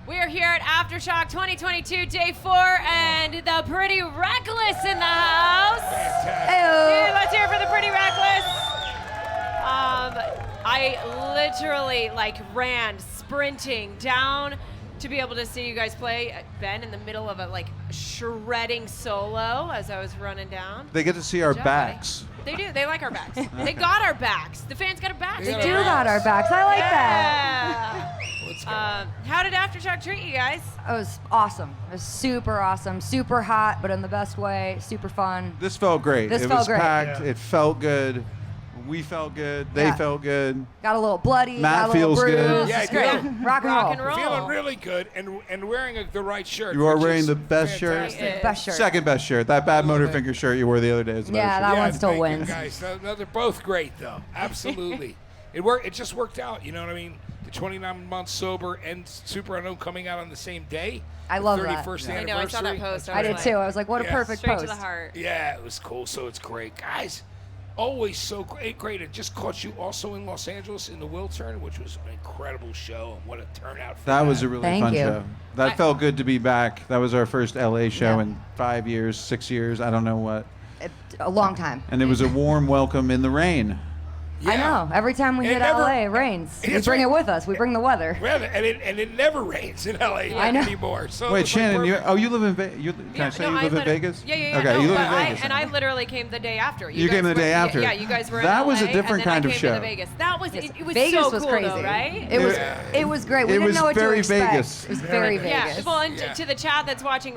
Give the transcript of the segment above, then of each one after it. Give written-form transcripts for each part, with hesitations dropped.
We're here at Aftershock 2022, day 4, and the Pretty Reckless in the house. Dude, let's hear it for the Pretty Reckless. I literally ran sprinting down to be able to see you guys play. Ben in the middle of a shredding solo as I was running down. They get to see our Good job, backs. Buddy. They do. They like our backs. They got our backs. The fans got our backs. They do got our backs. I like that. Let's go. How did Aftershock treat you guys? It was awesome. It was super awesome. Super hot, but in the best way. Super fun. This felt great. This it felt was great. packed. Yeah. It felt good. We felt good. They Yeah. felt good. Got a little bloody. Matt got a little feels good. bruised. Yeah, It's great. good. Rock and roll. Feeling really good and wearing the right shirt. You are which wearing is the best shirt. fantastic. Best shirt. Second best shirt. That bad love Motorfinger shirt you wore the other day is the Yeah, better that shirt. one still thank wins. You guys. No, they're both great though. Absolutely. It just worked out. You know what I mean? The 29 months sober and Super Unknown coming out on the same day. I love that. 31st I anniversary. know, I saw that post. I did was too. like, I was like, what a Yeah. perfect Straight post. to the heart. Yeah, it was cool. So it's great, guys. Always so great. It just caught you also in Los Angeles in the Wiltern, which was an incredible show, and what a turnout for That was a really Thank fun you. show. That felt good to be back. That was our first LA show Yeah. in 5 years, 6 years, I don't know what. A long time. And it was a warm welcome in the rain. Yeah. I know. Every time we It hit never- LA, it rains. We That's bring right. it with us. We bring the weather. Well, and it never rains in LA I know. anymore. So it Wait, was like Shannon, perfect. you live in Vegas? Can I say you live in Vegas? Yeah. Okay, no, you live but in Vegas. I literally came the day after. You came guys the day were- after. Yeah, you guys were in That was a LA, different and then kind I of came show. To Vegas. That was it was Vegas so was cool crazy. though, right? It was. Yeah. It was great. We It didn't was know what very to expect. Vegas. It was very Very Yeah, Vegas. well, and Yeah. to the chat that's watching,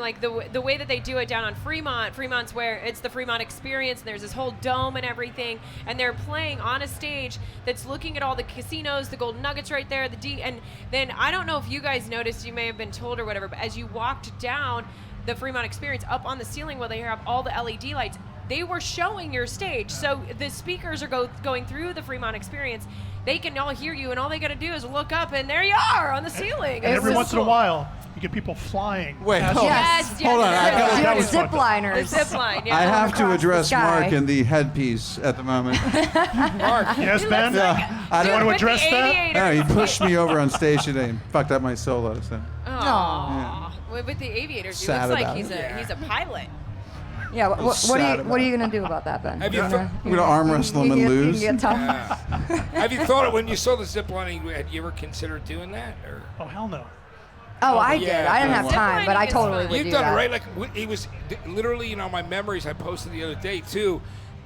the way that they do it down on Fremont's where it's the Fremont experience, and there's this whole dome and everything, and they're playing on a stage that's looking at all the casinos, the Golden Nuggets right there, and then I don't know if you guys noticed, you may have been told or whatever, but as you walked down the Fremont experience, up on the ceiling where they have all the LED lights, they were showing your stage. So the speakers are going through the Fremont experience. They can all hear you, and all they got to do is look up, and there you are on the ceiling. And every It's once so in a cool. while, you get people flying. Wait, past hold you. on. Yes, Hold on, yes, I yes. gotta- You that have was zip fucked up. The liners. zip line, yeah. I have to across address the sky. Mark in the headpiece at the moment. Mark, Yes, Ben? Yeah, I You don't want to With address the that? aviators. No, he pushed me over on stage today and fucked up my solo. So. Aww. With the aviators, he Sad looks like about he's it. he's a pilot. Yeah. What sad are you gonna do about that, Ben? Have you gonna- thought- I'm gonna arm wrestle him and you can lose. get tough. have you thought it when you saw the zip lining? Had you ever considered doing that? Or Oh, hell no. Oh, I did. yeah. I didn't have Zip time, but I lining is totally fun. would you've do done that. it right. Like it was literally, my memories I posted the other day too.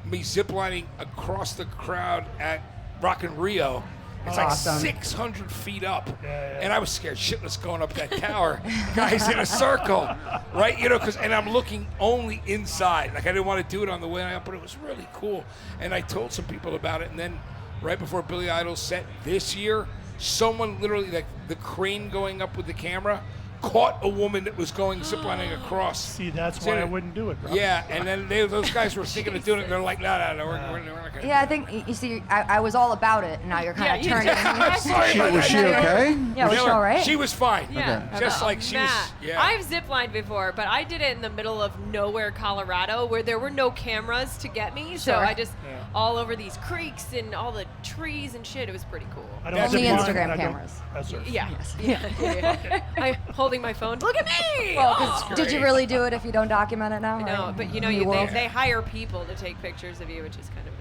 Me ziplining across the crowd at Rock in Rio. It's Awesome. like 600 feet up, Yeah. and I was scared shitless going up that tower. Guys in a circle, right? And I'm looking only inside. Like I didn't want to do it on the way up, but it was really cool. And I told some people about it, and then right before Billy Idol's set this year, someone literally, like the crane going up with the camera, caught a woman that was going ziplining across. See, that's See, why I wouldn't do it, bro. Yeah, and then those guys were thinking of doing it. And they're like, no, we're not going to. Yeah, I think you see, I was all about it, and now you're kind of you turning. did. Sorry about Was that. she okay? Yeah, was she all right? She was fine. Yeah. Just like she was. Matt, Yeah. I've ziplined before, but I did it in the middle of nowhere, Colorado, where there were no cameras to get me. So Sure. I just all over these creeks and all the trees and shit. It was pretty cool. I don't That's zip the line, Instagram I don't- cameras. I surf. Yeah. Yeah. I'm holding my phone. Look at me. Well, Oh. 'cause did you really do it if you don't document it now? No, right? but New they world. hire people to take pictures of you, which is kind of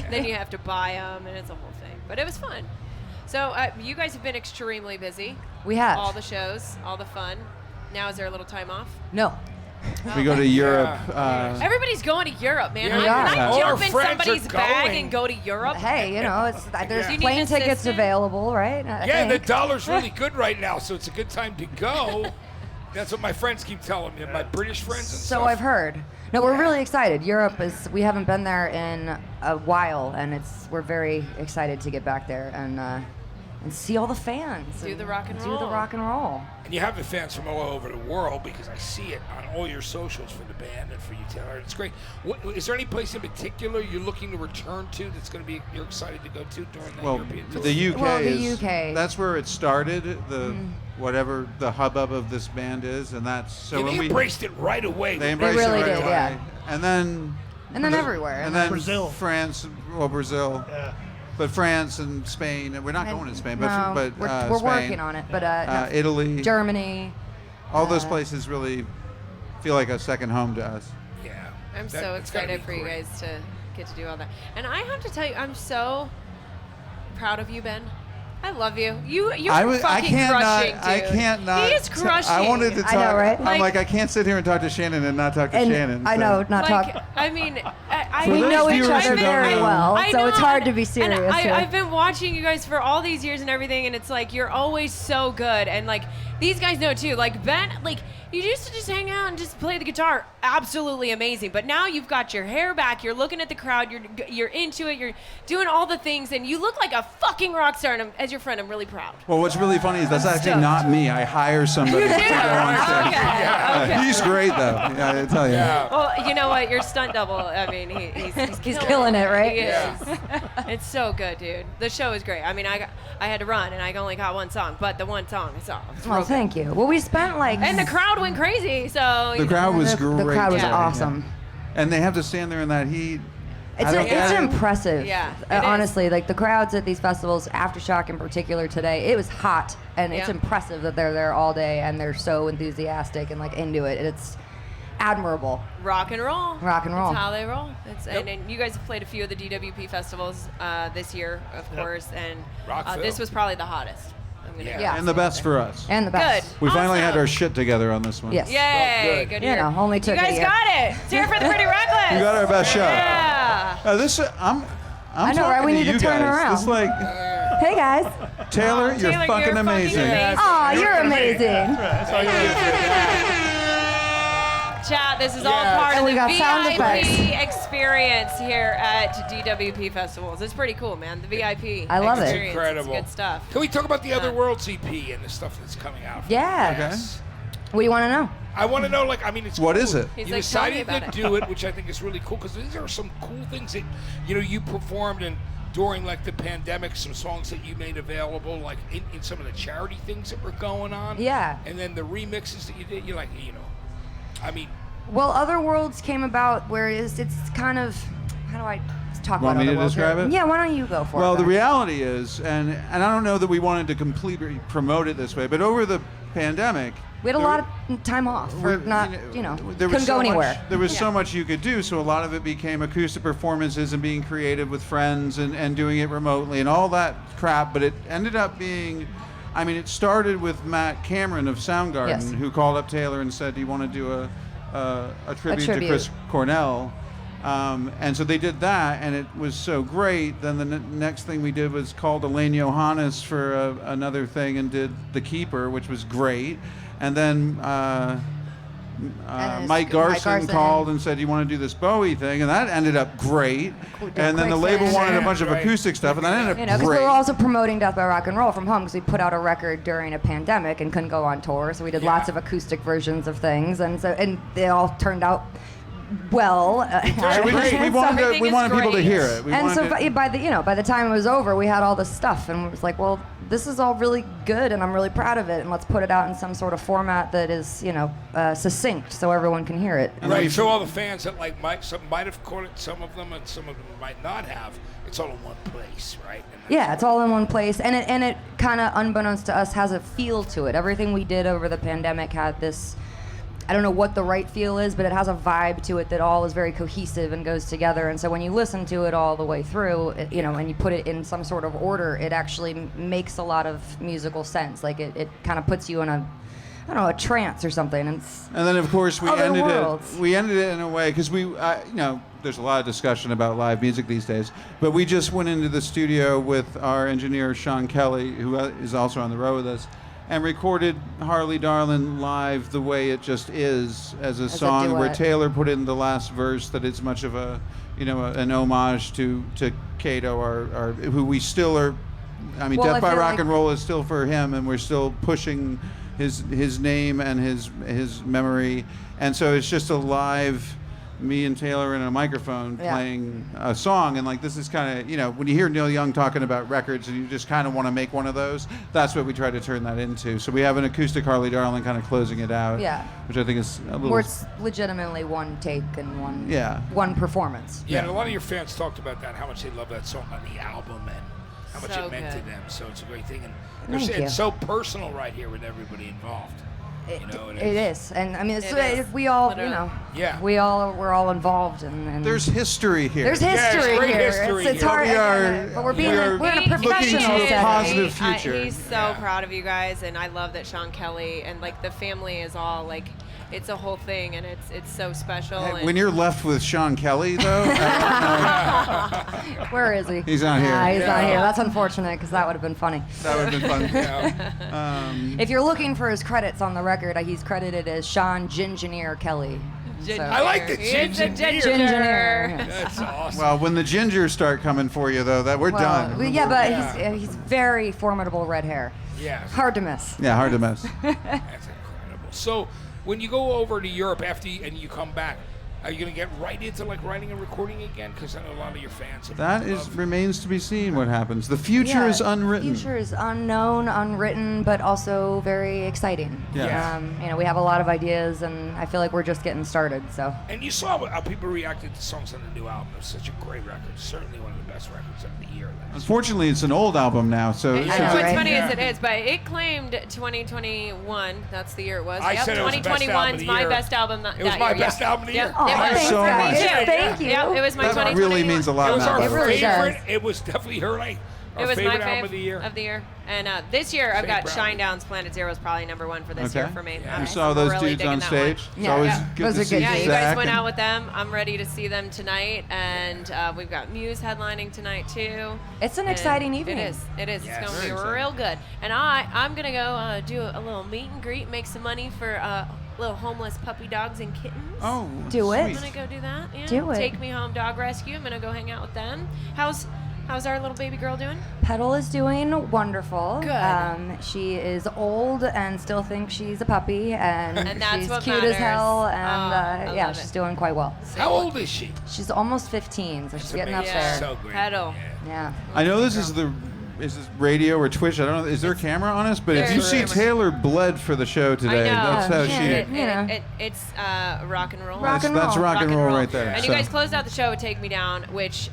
nice. Then you have to buy them, and it's a whole thing. But it was fun. So you guys have been extremely busy. We have. All the shows, all the fun. Now is there a little time off? No. We go to Europe. Everybody's going to Europe, man. Yeah, we are. Can I All our jump in friends somebody's are bag going. and go to Europe? Hey, there's You need plane an tickets assistant? available, right? I Yeah, the think. dollar's really good right now, so it's a good time to go. That's what my friends keep telling me, my British friends and So stuff. I've heard. No, we're really excited. Europe we haven't been there in a while, and we're very excited to get back there and see all the fans. Do the rock and Do the roll. rock and roll. And you have the fans from all over the world because I see it on all your socials for the band and for you, Taylor. It's great. Is there any place in particular you're looking to return to that's going to be you're excited to go to during the Well, European tour? the UK Well, the is. UK. That's where it started. Whatever the hubbub of this band is, and that's so and when they we embraced it right away. they embraced really it right did, away. yeah. And then And then everywhere. and then Brazil. France, Brazil. Yeah. but France and Spain. And we're not going to Spain, but No, but we're Spain, working on it. But no, Italy, Germany. all those places really feel like a second home to us. Yeah. I'm That- so it's gotta excited be for you great. guys to get to do all that. And I have to tell you, I'm so proud of you, Ben. I love you. You're I fucking can't crushing, not. dude. I can't not. He is crushing. I wanted to talk. I know, right? I'm like, I can't sit here and talk to Shannon and not talk to And Shannon. I so- know, not Like, talk. I mean, I We those know each viewers other who don't very know- well, I so know, it's hard to and- be serious. And here. I've been watching you guys for all these years and everything, and it's like you're always so good. And like these guys know too. Like Ben, like you used to just hang out and just play the guitar, absolutely amazing. But now you've got your hair back. You're looking at the crowd. You're into it. You're doing all the things, and you look like a fucking rock star. And as your friend, I'm really proud. Well, what's really funny is that's actually stoked. not me. I hire somebody to go on stage. Okay. He's great though. Yeah, I tell you. Yeah. Well, you know what? Your stunt double. I mean, he's killing it, right? He is. Yeah. It's so good, dude. The show is great. I mean, I had to run, and I only got one song, but the one song is awesome. Well, thank you. Well, we spent like. And the crowd went crazy, so The crowd was great. The crowd was Yeah. awesome. And they have to stand there in that heat. It's I don't get it. impressive. Yeah, it is. Honestly, like the crowds at these festivals, Aftershock in particular today, it was hot, and it's Yeah. impressive that they're there all day and they're so enthusiastic and like into it. It's admirable. rock and roll. Rock and roll. That's how they roll. And you guys have played a few of the DWP festivals this year, of course, and Rockville. this was probably the hottest. I'm gonna Yeah. And the best for us. And the best. Good. We finally had Awesome. our shit together on this one. Yes. Yay! good. Good to You hear. know, only took you guys a year. got it. Let's hear it for the Pretty Reckless. We got our best show. Yeah. This I'm I know, right? talking We to need to you turn guys. around. This like Hey guys. Taylor, you're Taylor, fucking you're amazing. amazing. Aw, you're amazing. That's all you need. Chat, this is all Yeah. part And of we the got sound VIP experience here at DWP festivals. It's pretty cool, man. The VIP I love it. experience. Incredible. It's good stuff. Can we talk about the Other Yeah. Worlds EP and the stuff that's coming out? Yeah. Okay. What do you want to know? I want to know, like, I mean, it's What cool. is it? He's You like, tell me decided about to it. do it, which I think is really cool because these are some cool things that, you performed and during like the pandemic, some songs that you made available, like in some of the charity things that were going on. Yeah. And then the remixes that you did, you're like, I mean, Well, Other Worlds came about where it's kind of, how do I talk Want about me Other to Worlds describe here? it? Yeah, why don't you go for it? Well, the Ben? reality is, and I don't know that we wanted to completely promote it this way, but over the pandemic, We had a there- lot of time off for we- not, there was couldn't so go much- anywhere. There was so much you could do, so a lot of it became acoustic performances and being creative with friends and doing it remotely and all that crap. But it ended up being, I mean, it started with Matt Cameron of Soundgarden, Yes. who called up Taylor and said, "Do you want to do a tribute to tribute. Chris Cornell?" And so they did that, and it was so great. Then the next thing we did was called Elaine Johannes for another thing and did The Keeper, which was great. And then And Mike Garson called and said, "You want to do this Bowie thing?" And that ended up great. And then the great label thing. wanted a bunch of Right. acoustic stuff, and that ended up Because we great. were also promoting Death by Rock and Roll from home because we put out a record during a pandemic and couldn't go on tour, so we did lots of acoustic versions of things, and they all turned out well. So we wanted, Everything we is wanted people to great. hear it. We And so wanted by the time it was over, we had all this stuff, and it was like, well, this is all really good, and I'm really proud of it, and let's put it out in some sort of format that is, succinct, so everyone can hear it. And right. we- So all the fans that like might have caught it, some of them, and some of them might not have. It's all in one place, right? And that's- Yeah, it's all in one place, and it kind of, unbeknownst to us, has a feel to it. Everything we did over the pandemic had this. I don't know what the right feel is, but it has a vibe to it that all is very cohesive and goes together. And so when you listen to it all the way through, and you put it in some sort of order, it actually makes a lot of musical sense. Like it kind of puts you in a trance or something. And And then, of course, we Other ended worlds. it. We ended it in a way because there's a lot of discussion about live music these days. But we just went into the studio with our engineer Sean Kelly, who is also on the road with us, and recorded Harley Darlin' live the way it just is as a song, where duet. Taylor put in the last verse that it's much of an homage to Kato, our who we still are. I mean, Well, I Death by feel Rock like- and Roll is still for him, and we're still pushing his name and his memory, and so it's just a live me and Taylor and a microphone Yeah. playing a song, and like this is kind of, you know, when you hear Neil Young talking about records and you just kind of want to make one of those, that's what we try to turn that into. So we have an acoustic Harley Darling kind of closing it out, Yeah. which I think is a little. Where it's legitimately one take and one performance. Yeah, and a lot of your fans talked about that, how much they love that song on the album and how much So it meant good. to them. So it's a great thing. And Thank it's you. so personal right here with everybody involved. It It is, and I mean, It is, we all, literally. you know, Yeah. we're all involved, and There's history here. there's it's history great here. history It's here. hard, We are- again, but we're being, we are we're in a He- professional looking to a setting. positive future. He's so Yeah. proud of you guys, and I love that Sean Kelly and like the family is all like, it's a whole thing, and it's so special. Hey, and when you're left with Sean Kelly, though, Where is he? He's not here. Yeah, he's not Yeah. here. That's unfortunate because that would have been funny. that would have been fun. Yeah. If you're looking for his credits on the record, he's credited as Sean Gingineer Kelly. Ginger. I like the He's a ginger. Gingineer. That's awesome. Well, when the gingers start coming for you, though, that we're done. Yeah, but Yeah. he's very formidable red hair. Yeah. Hard to miss. Yeah, hard to miss. That's incredible. So when you go over to Europe and you come back, are you going to get right into like writing and recording again? Because I know a lot of your fans have That remains to be seen what happens. The future is unwritten. The future is unknown, unwritten, but also very exciting. Yeah. You know, we have a lot of ideas, and I feel like we're just getting started. So And you saw how people reacted to songs on the new album. It was such a great record. Certainly one of the best records of the year. Unfortunately, it's an old album now, so And I know, what's right? funny Yeah. is it is, but it claimed 2021. That's the year it was. I Yep, said it was the best album of 2021's the my year. best album. It was that my year, best yeah. album of the Yep, year. Oh, it was. thanks so For me much. too. Thank you. Yep, it was my That 2021. really means a lot It was now. our It really favorite. does. It was definitely her like our It was favorite my album of the year. And this year I've got Favorite album. Shinedown's Planet Zero is probably number one for this Okay. year for me. Yeah. You I'm saw those really dudes digging on that one. stage. It's Yeah. always Yeah. good Those to are see good Yeah, you dudes. guys Zach went and- out with them. I'm ready to see them tonight, and we've got Muse headlining tonight too. It's an And exciting evening. It is. It is. Yes. It's going to Very be exciting. real good. And I'm gonna go do a little meet and greet, make some money for little homeless puppy dogs and kittens. Oh, Do it. I'm sweet. gonna go do that. Yeah. Do it. Take Me Home Dog Rescue. I'm gonna go hang out with them. How's our little baby girl doing? Petal is doing wonderful. Good. She is old and still thinks she's a puppy, and, And that's she's what cute matters. as hell. And I yeah, love she's it. doing quite well. How old is she? She's almost 15, so she's getting up amazing. there. So great. Petal. Yeah. I know this is is this radio or Twitch? I don't know. Is there a camera on us? But if There you is. see Taylor bled for the show today, I know. that's how Yeah. she. It's rock and roll. Rock and That's roll. rock and roll right there. And so. you guys closed out the show with "Take Me Down," which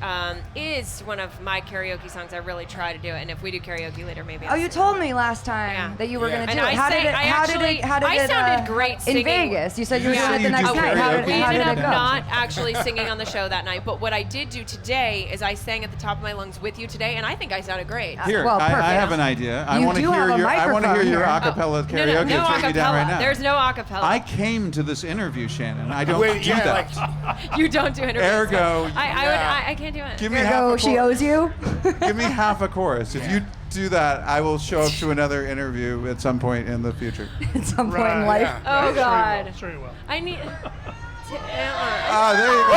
is one of my karaoke songs. I really try to do it, and if we do karaoke later, maybe. Oh, I'll you sing told it. me last time Yeah. that you were Yeah. going to And do it. I How did sang- it? I How actually- did it? How did I it? sounded great in singing. Vegas. You said you were Yeah. doing it the You next do night. How karaoke. did We how ended did up it go? not actually singing on the show that night, but what I did do today is I sang at the top of my lungs with you today, and I think I sounded great. Here, Well, I perfect. have an idea. I You want to do hear have a your. I want to hear microphone your here. acapella No, karaoke. no Take me down right acapella. now. There's no acapella. I came to this interview, Shannon. I don't Wait, do yeah, that. like, You don't do interviews. Ergo, I can't do it. give me half Ergo, a she owes you. Give me half a chorus. If you do that, I will show up to another interview at some point in the future. At some point in life. yeah. Oh God. Sure you will. I need. Ah, there you go.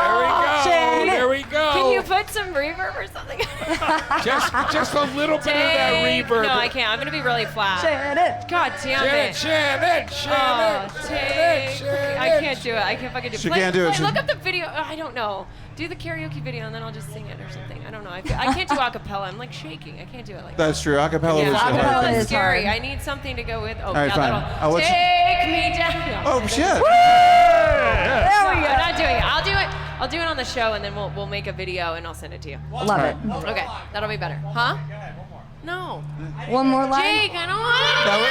There we go. Shannon. There we go. Can you put some reverb or something? just a little bit of that reverb? No, I can't. I'm gonna be really flat. Shannon. God damn Shannon, it. Shannon, Shannon, Oh, Shannon, take. I can't do it. I can't fucking do it. She can't do it. She- Look up the video. I don't know. Do the karaoke video and then I'll just sing it or something. I don't know. I can't do acapella. I'm like shaking. I can't do it like that. That's true. Acapella Yeah, was the hard acapella thing. acapella is is scary. hard. I need something to go with. Oh, All right, yeah, fine. that'll I'll let you- take me down. Oh shit! There we No, go. I'm not doing it. I'll do it. I'll do it on the show and then we'll make a video and I'll send it to you. Love it. Okay, that'll be better. Huh? No. One more line. Jake, I don't want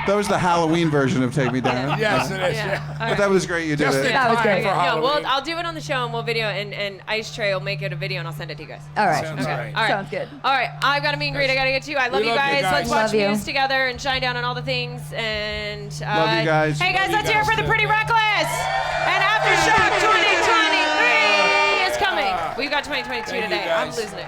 That was the Halloween version of Take Me Down. Yes, it is. Yeah. Yeah. All But right. that was great. You did Just it. in That was time great. for No, Halloween. I'll do it on the show and we'll video and Ice Tray will make it a video and I'll send it to you guys. All right. Sounds Okay. great. All right. Sounds good. All right. I've got a meet and greet. I got to get to. I love We you love you guys. guys. Let's watch Love you. Muse together and shine down on all the things. And Love you guys. Hey guys, Love you let's hear it guys for the too. Pretty Reckless. And Aftershock 2023 is coming. We've got 2022 Thank you, today. I'm guys. losing it.